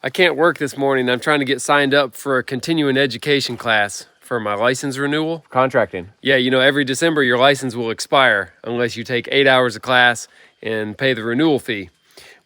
I can't work this morning. I'm trying to get signed up for a continuing education class for my license renewal. Contracting. Yeah, you know, every December your license will expire unless you take 8 hours of class and pay the renewal fee.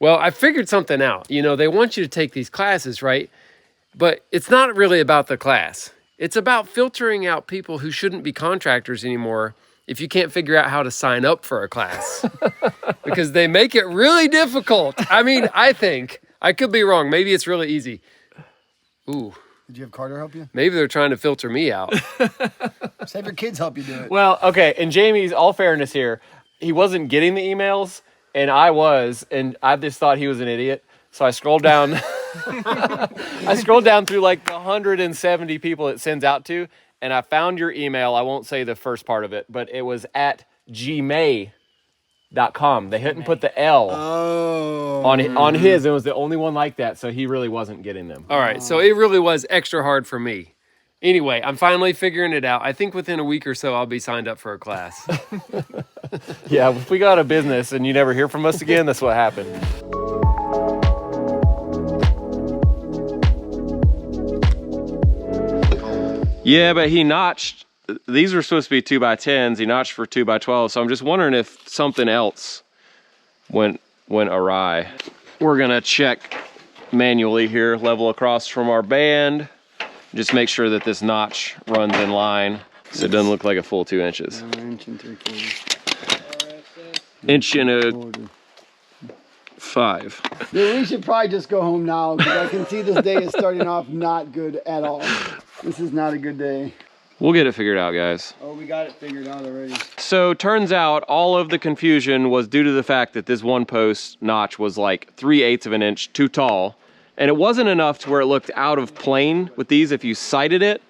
Well, I figured something out. You know, they want you to take these classes, right? But it's not really about the class. It's about filtering out people who shouldn't be contractors anymore if you can't figure out how to sign up for a class. Because they make it really difficult. I mean, I think. I could be wrong. Maybe it's really easy. Ooh. Did you have Carter help you? Maybe they're trying to filter me out. Just have your kids help you do it. Well, okay, and Jamie's, all fairness here, he wasn't getting the emails, and I was, and I just thought he was an idiot. So I scrolled down. I scrolled down through like the 170 people it sends out to, and I found your email. I won't say the first part of it, but it was at gmail.com. They hadn't put the L on his. It was the only one like that, so he really wasn't getting them. All right, so it really was extra hard for me. Anyway, I'm finally figuring it out. I think within a week or so, I'll be signed up for a class. Yeah, if we got a business and you never hear from us again, that's what happened. Yeah, but he notched, these were supposed to be 2x10s. He notched for 2x12. So I'm just wondering if something else went awry. We're gonna check manually here, level across from our band. Just make sure that this notch runs in line so it doesn't look like a full 2 inches. 1 inch and 3/4. Inch and a 5. Dude, we should probably just go home now because I can see this day is starting off not good at all. This is not a good day. We'll get it figured out, guys. Oh, we got it figured out already. So turns out all of the confusion was due to the fact that this one post notch was like 3/8 of an inch too tall. And it wasn't enough to where it looked out of plane with these if you sighted it.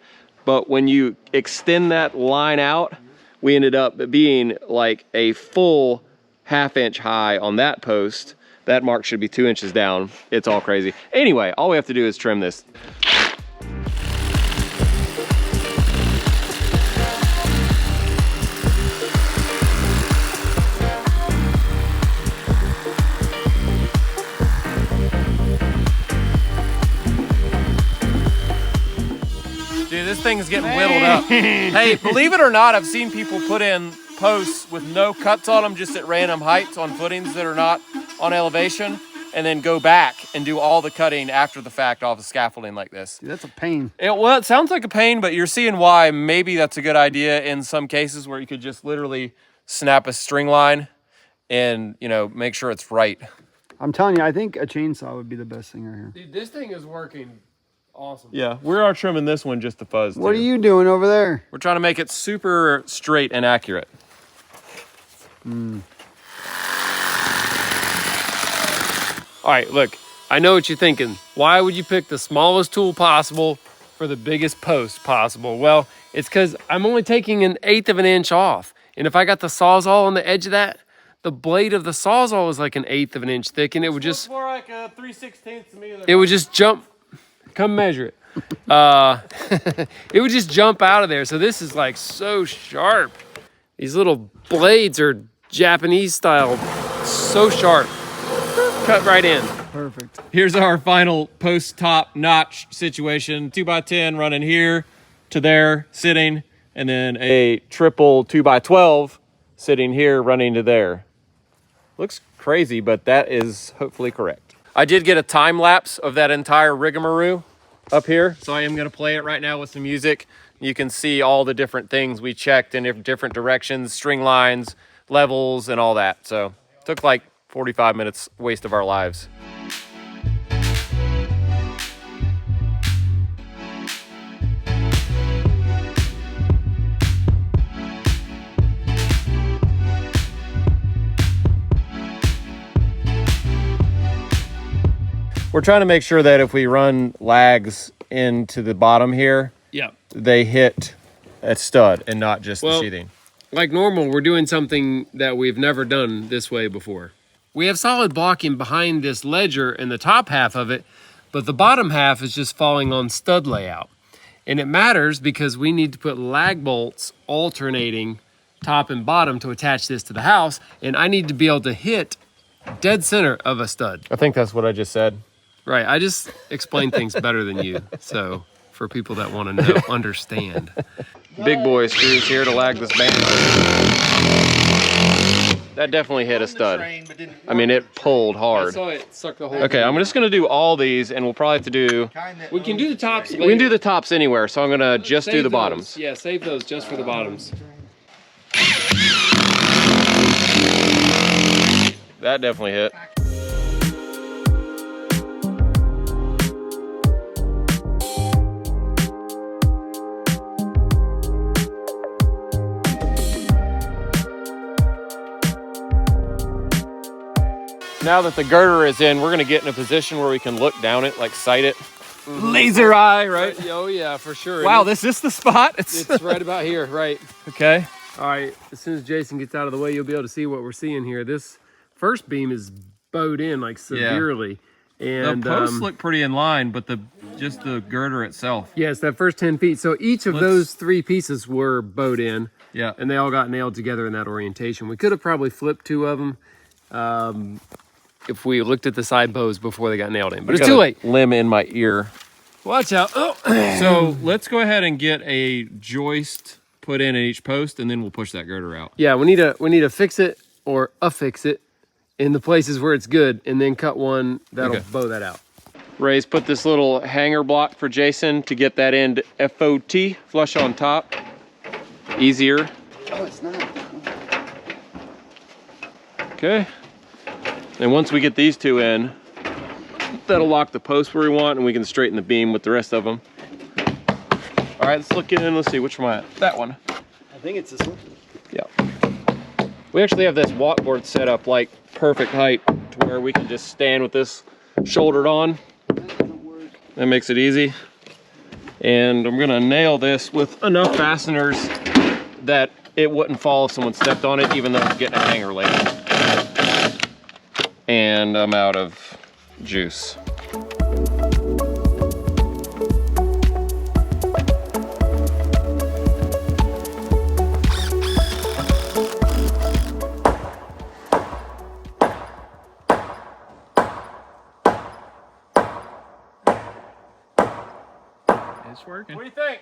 But when you extend that line out, we ended up being like a full 1/2 inch high on that post. That mark should be 2 inches down. It's all crazy. Anyway, all we have to do is trim this. Dude, this thing's getting whittled up. Hey, believe it or not, I've seen people put in posts with no cuts on them, just at random heights on footings that are not on elevation, and then go back and do all the cutting after the fact off the scaffolding like this. Dude, that's a pain. Well, it sounds like a pain, but you're seeing why maybe that's a good idea in some cases where you could just literally snap a string line and, you know, make sure it's right. I'm telling you, I think a chainsaw would be the best thing right here. Dude, this thing is working awesome. Yeah, we are trimming this one just to fuzz. What are you doing over there? We're trying to make it super straight and accurate. All right, look, I know what you're thinking. Why would you pick the smallest tool possible for the biggest post possible? Well, it's because I'm only taking 1/8 of an inch off. And if I got the Sawzall on the edge of that, the blade of the Sawzall is like 1/8 of an inch thick, and it would just... more like a 3/16 to me. It would just jump... Come measure it. It would just jump out of there. So this is like so sharp. These little blades are Japanese style, so sharp. Cut right in. Perfect. Here's our final post top notch situation. 2x10 running here to there, sitting, and then a triple 2x12 sitting here, running to there. Looks crazy, but that is hopefully correct. I did get a time lapse of that entire rigmarole up here, so I am going to play it right now with some music. You can see all the different things we checked in different directions, string lines, levels, and all that. So it took like 45 minutes waste of our lives. We're trying to make sure that if we run lags into the bottom here, Yeah. they hit a stud and not just the sheathing. Like normal, we're doing something that we've never done this way before. We have solid blocking behind this ledger in the top half of it, but the bottom half is just falling on stud layout. And it matters because we need to put lag bolts alternating top and bottom to attach this to the house, and I need to be able to hit dead center of a stud. I think that's what I just said. Right. I just explain things better than you. So for people that want to know, understand. Big boy screws here to lag this band. That definitely hit a stud. I mean, it pulled hard. I saw it suck the whole Okay, thing. I'm just gonna do all these, and we'll probably have to do. We can do the tops later. We can do the tops anywhere, so I'm gonna just do the those. bottoms. Yeah, save those just for the bottoms. That definitely hit. Now that the girder is in, we're gonna get in a position where we can look down it, like sight it. Laser eye, right? Oh yeah, for sure. Wow, this is the spot? It's right about here, right? Okay. All right, as soon as Jason gets out of the way, you'll be able to see what we're seeing here. This first beam is bowed in like severely. And the posts look pretty in line, but just the girder itself. yes, that first 10 feet. So each of those 3 pieces were bowed in. Yeah. And they all got nailed together in that orientation. We could have probably flipped 2 of them if we looked at the side bows before they got nailed in. But it's too late. Limb in my ear. Watch out. Oh. So let's go ahead and get a joist put in each post, and then we'll push that girder out. Yeah, we need to fix it or affix it in the places where it's good, and then cut one that'll bow that out. Ray's put this little hanger block for Jason to get that end FOT, flush on top. Easier. Oh, it's not. Okay. And once we get these 2 in, that'll lock the post where we want, and we can straighten the beam with the rest of them. All right, let's look in. Let's see, which one am I at? That one. I think it's this one. Yeah. We actually have this walkboard set up like perfect height to where we can just stand with this shouldered on. That doesn't work. That makes it easy. And I'm gonna nail this with enough fasteners that it wouldn't fall if someone stepped on it, even though it's getting a hanger later. And I'm out of juice. It's working. What do you think?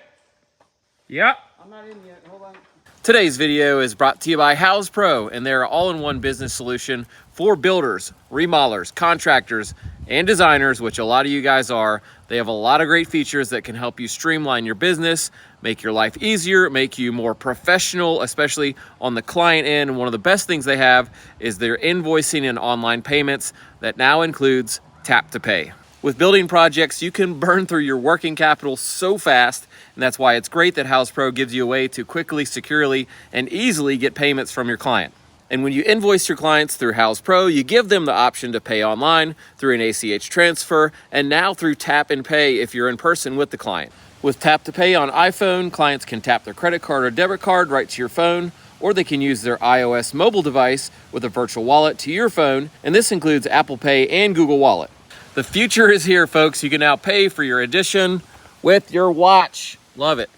Yep. I'm not in yet. Hold on. Today's video is brought to you by HOUZZ PRO, and they're an all-in-one business solution for builders, remodelers, contractors, and designers, which a lot of you guys are. They have a lot of great features that can help you streamline your business, make your life easier, make you more professional, especially on the client end. And one of the best things they have is their invoicing and online payments that now includes tap to pay. With building projects, you can burn through your working capital so fast, and that's why it's great that HOUZZ PRO gives you a way to quickly, securely, and easily get payments from your client. And when you invoice your clients through HOUZZ PRO, you give them the option to pay online, through an ACH transfer, and now through tap and pay if you're in person with the client. With tap to pay on iPhone, clients can tap their credit card or debit card right to your phone, or they can use their iOS mobile device with a virtual wallet to your phone, and this includes Apple Pay and Google Wallet. The future is here, folks. You can now pay for your addition with your watch. Love it.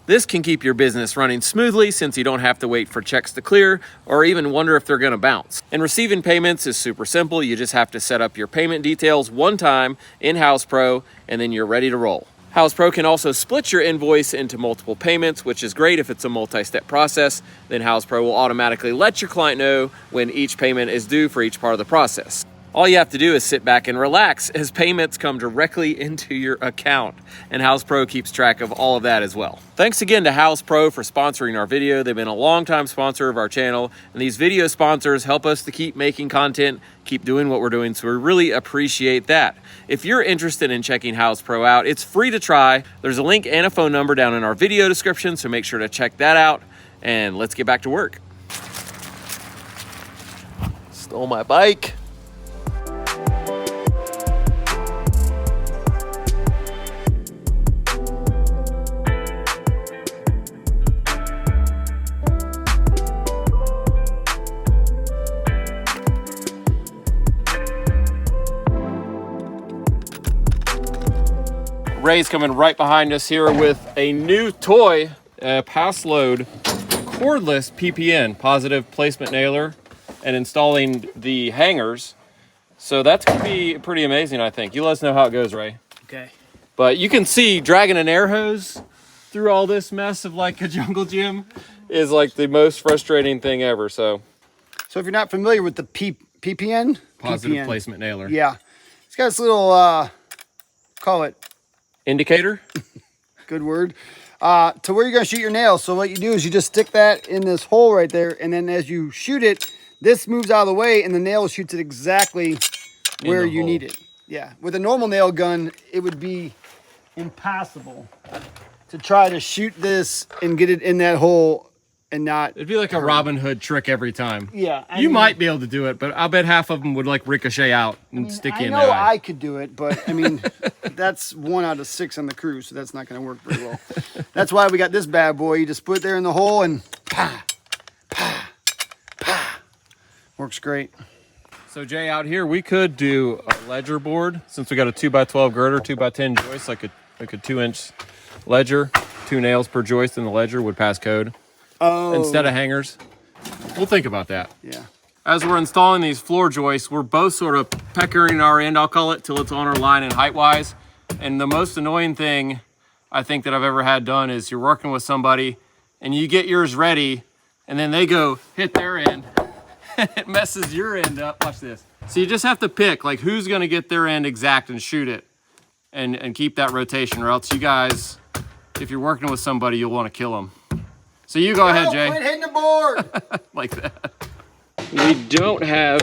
This can keep your business running smoothly since you don't have to wait for checks to clear or even wonder if they're gonna bounce. And receiving payments is super simple. You just have to set up your payment details one time in HOUZZ PRO, and then you're ready to roll. HOUZZ PRO can also split your invoice into multiple payments, which is great if it's a multi-step process. Then HOUZZ PRO will automatically let your client know when each payment is due for each part of the process. All you have to do is sit back and relax as payments come directly into your account, and HOUZZ PRO keeps track of all of that as well. Thanks again to HOUZZ PRO for sponsoring our video. They've been a long-time sponsor of our channel, and these video sponsors help us to keep making content, keep doing what we're doing, so we really appreciate that. If you're interested in checking HOUZZ PRO out, it's free to try. There's a link and a phone number down in our video description, so make sure to check that out, and let's get back to work. Stole my bike. Ray's coming right behind us here with a new toy, pass load cordless PPN, positive placement nailer, and installing the hangers So that's gonna be pretty amazing, I think. You let us know how it goes, Ray. Okay. But you can see dragging an air hose through all this mess of like a jungle gym is like the most frustrating thing ever. So if you're not familiar with the PPN, positive PPN, placement nailer. yeah, it's got this little call it Indicator. good word, to where you're gonna shoot your nails. So what you do is you just stick that in this hole right there, and then as you shoot it, this moves out of the way, and the nail shoots it exactly where you need it. Yeah, with a normal nail gun, it would be impossible to try to shoot this and get it in that hole and not. It'd be like a Robin Hood trick every time. Yeah, you might be able to do it, but I'll bet half of them would like ricochet out and stick in there. I know I could do it, but I mean, that's 1 out of 6 on the crew, so that's not going to work very well. That's why we got this bad boy. You just put it there in the hole and pa, pa, pa. Works great. So Jay, out here we could do a ledger board since we got a 2x12 girder, 2x10 joist, like a 2-inch ledger. 2 nails per joist in the ledger would pass code. Oh. Instead of hangers. We'll think about that. Yeah. As we're installing these floor joists, we're both sort of peckering our end, I'll call it, till it's on our line and height-wise. And the most annoying thing I think that I've ever had done is you're working with somebody and you get yours ready and then they go hit their end and it messes your end up. Watch this. So you just have to pick like who's gonna get their end exact and shoot it and keep that rotation, or else you guys, if you're working with somebody, you'll wanna kill them. So you go ahead, Jay. Quit hitting the board. Like that. We don't have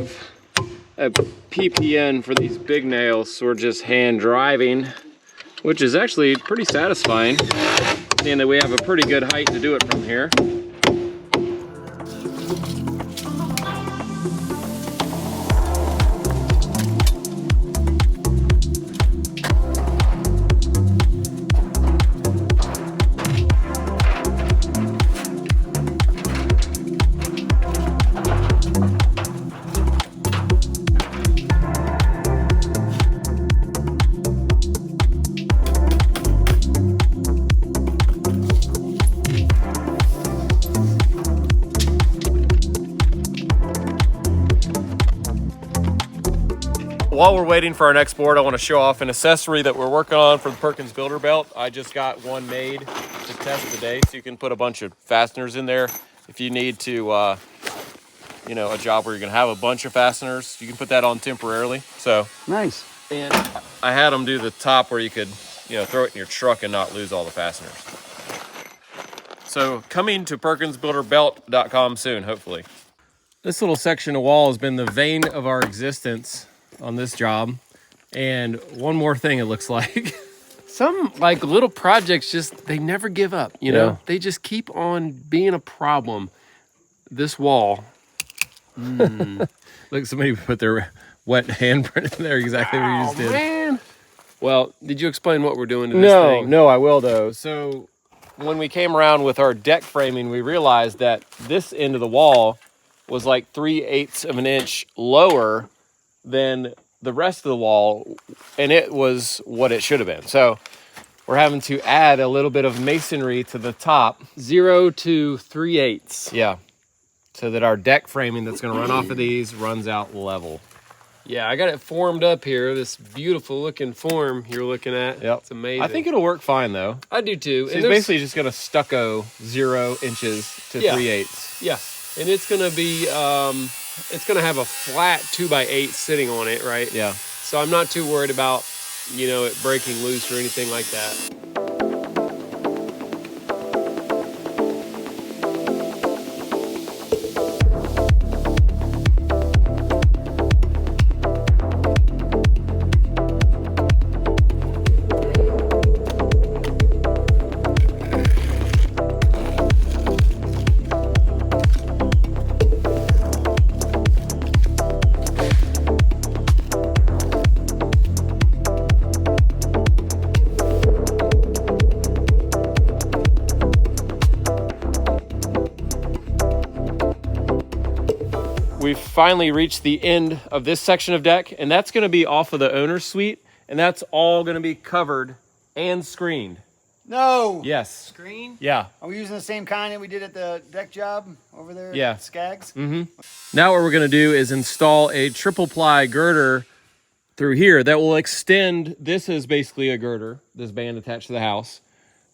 a PPN for these big nails, so we're just hand driving, which is actually pretty satisfying, seeing that we have a pretty good height to do it from here. While we're waiting for our next board, I want to show off an accessory that we're working on for the Perkins builder belt. I just got one made to test today, so you can put a bunch of fasteners in there. If you need to, you know, a job where you're going to have a bunch of fasteners, you can put that on temporarily. So Nice. and I had them do the top where you could, you know, throw it in your truck and not lose all the fasteners. So coming to PerkinsBuilderBelt.com soon, hopefully. This little section of wall has been the vein of our existence on this job. And one more thing, it looks like. Some like little projects just, they never give up, you know? Yeah. They just keep on being a problem. This wall. Look, somebody put their wet handprint in there, exactly what you just did. Man. Well, did you explain what we're doing to this thing? No, I will though. So when we came around with our deck framing, we realized that this end of the wall was like 3/8 of an inch lower than the rest of the wall, and it was what it should have been. So we're having to add a little bit of masonry to the top. 0 to 3/8. Yeah. So that our deck framing that's gonna run off of these runs out level. Yeah, I got it formed up here. This beautiful looking form you're looking at. Yep. It's amazing. I think it'll work fine though. I do too. So it's basically just gonna stucco 0 inches to 3/8. Yeah, and it's gonna be, it's gonna have a flat 2x8 sitting on it, right? Yeah. So I'm not too worried about, you know, it breaking loose or anything like that. We've finally reached the end of this section of deck, and that's going to be off of the owner's suite, and that's all going to be covered and screened. No. Yes. Screen? Yeah. Are we using the same kind that we did at the deck job over there? Yeah. Skaggs? Now what we're going to do is install a triple ply girder through here that will extend. This is basically a girder, this band attached to the house.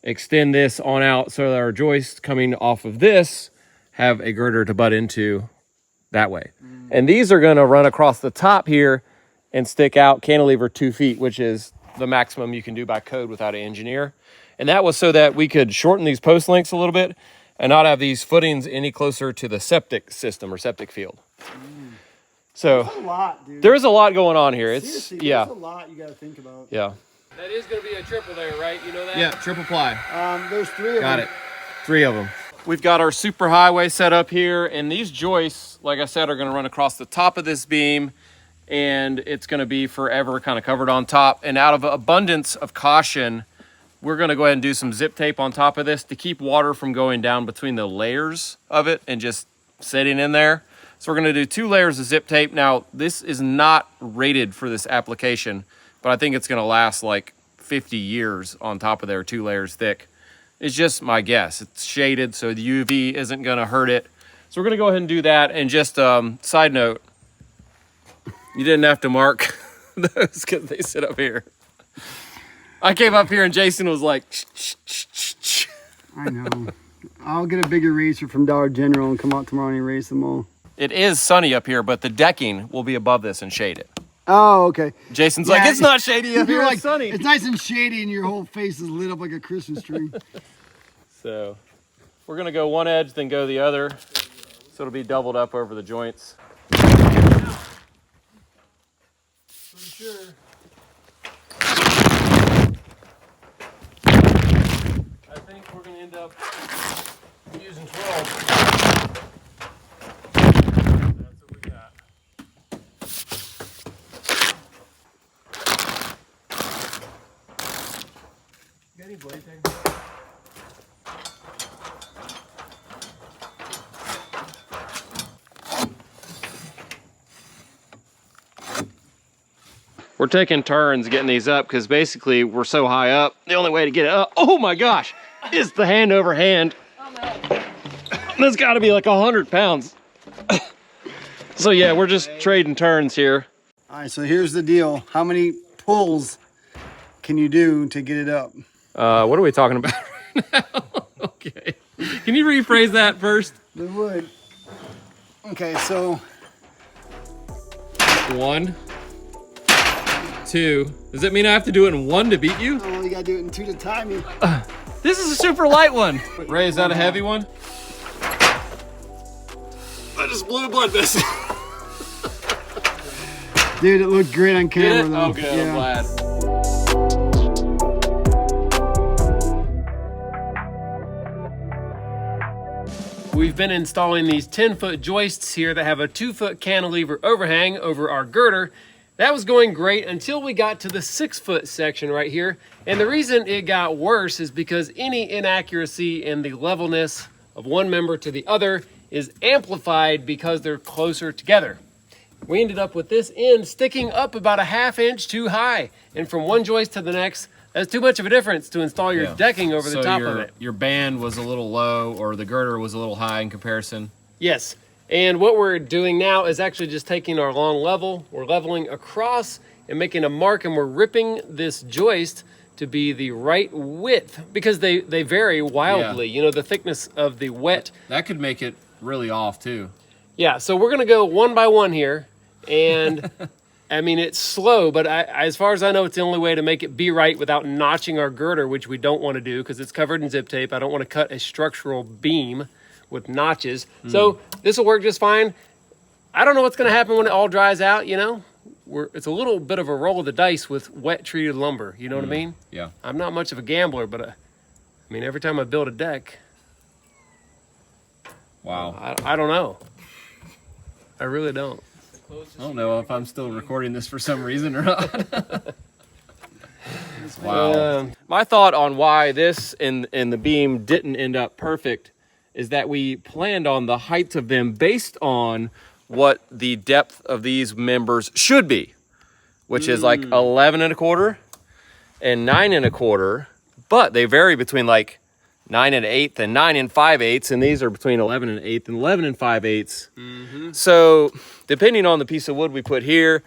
Extend this on out so that our joists coming off of this have a girder to butt into that way. And these are gonna run across the top here and stick out cantilever 2 feet, which is the maximum you can do by code without an engineer. And that was so that we could shorten these post lengths a little bit and not have these footings any closer to the septic system or septic field. So That's a lot, dude. there is a lot going on here. It's Seriously, yeah, there's a lot you got to think about. yeah, That is going to be a triple there, right? You know that? yeah. Triple ply. There's 3 of Got them. it. 3 of them. We've got our super highway set up here, and these joists, like I said, are going to run across the top of this beam, and it's going to be forever kind of covered on top. And out of abundance of caution, we're going to go ahead and do some zip tape on top of this to keep water from going down between the layers of it and just sitting in there. So we're going to do 2 layers of zip tape. Now, this is not rated for this application, but I think it's going to last like 50 years on top of there, 2 layers thick. It's just my guess. It's shaded, so the UV isn't going to hurt it. So we're going to go ahead and do that. And just side note, you didn't have to mark those because they sit up here. I came up here and Jason was like, shh. I know. I'll get a big eraser from Dollar General and come out tomorrow and erase them all. It is sunny up here, but the decking will be above this and shade it. Oh, okay. Jason's Yeah, like, it's not shady up here, You're like, it's sunny. it's nice and shady and your whole face is lit up like a Christmas tree. So we're gonna go one edge, then go the other. So it'll be doubled up over the joints. Pretty sure. I think we're going to end up using 12. That's what we got. Got any blade there? We're taking turns getting these up because basically we're so high up. The only way to get it up, oh my gosh, is the hand over hand. That's gotta be like 100 pounds. So yeah, we're just trading turns here. All right, so here's the deal. How many pulls can you do to get it up? What are we talking about right now? Okay. Can you rephrase that first? The wood. Okay, so 1, 2. Does that mean I have to do it in 1 to beat you? oh, you gotta do it in 2 to time you. This is a super light one. Ray, is that a heavy one? I just blew a blood vessel. Dude, it looked great on camera though. Oh, good. I'm glad. We've been installing these 10-foot joists here that have a 2-foot cantilever overhang over our girder. That was going great until we got to the 6-foot section right here. And the reason it got worse is because any inaccuracy in the levelness of one member to the other is amplified because they're closer together. We ended up with this end sticking up about a 1/2 inch too high. And from one joist to the next, that's too much of a difference to install your decking over the top of it. Your band was a little low or the girder was a little high in comparison. Yes. And what we're doing now is actually just taking our long level, we're leveling across and making a mark, and we're ripping this joist to be the right width because they vary wildly. Yeah. You know, the thickness of the wet. That could make it really off too. Yeah, so we're gonna go one by one here. And I mean, it's slow, but as far as I know, it's the only way to make it be right without notching our girder, which we don't want to do because it's covered in zip tape. I don't want to cut a structural beam with notches. So this will work just fine. I don't know what's going to happen when it all dries out, you know? It's a little bit of a roll of the dice with wet treated lumber, you know what I mean? Yeah. I'm not much of a gambler, but I mean, every time I build a deck, Wow. I don't know. I really don't. I don't know if I'm still recording this for some reason or not. Wow. My thought on why this and the beam didn't end up perfect is that we planned on the heights of them based on what the depth of these members should be, which is like 11 1/4 and 9 1/4, but they vary between like 9 1/8 and 9 5/8, and these are between 11 1/8 and 11 5/8. So depending on the piece of wood we put here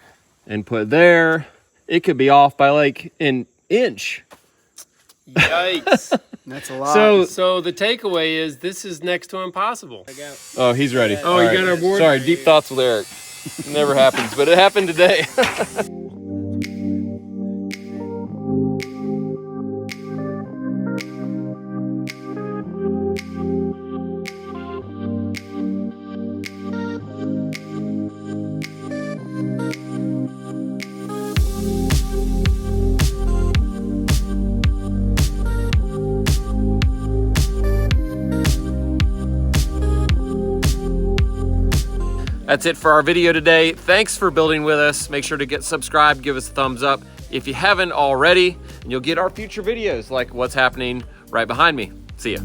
and put there, it could be off by like an inch. Yikes. That's a lot. So the takeaway is this is next to impossible. Oh, he's ready. Oh, you got our board? Sorry, deep thoughts with Eric. Never happens, but it happened today. That's it for our video today. Thanks for building with us. Make sure to get subscribed, give us a thumbs up if you haven't already, and you'll get our future videos like what's happening right behind me. See ya.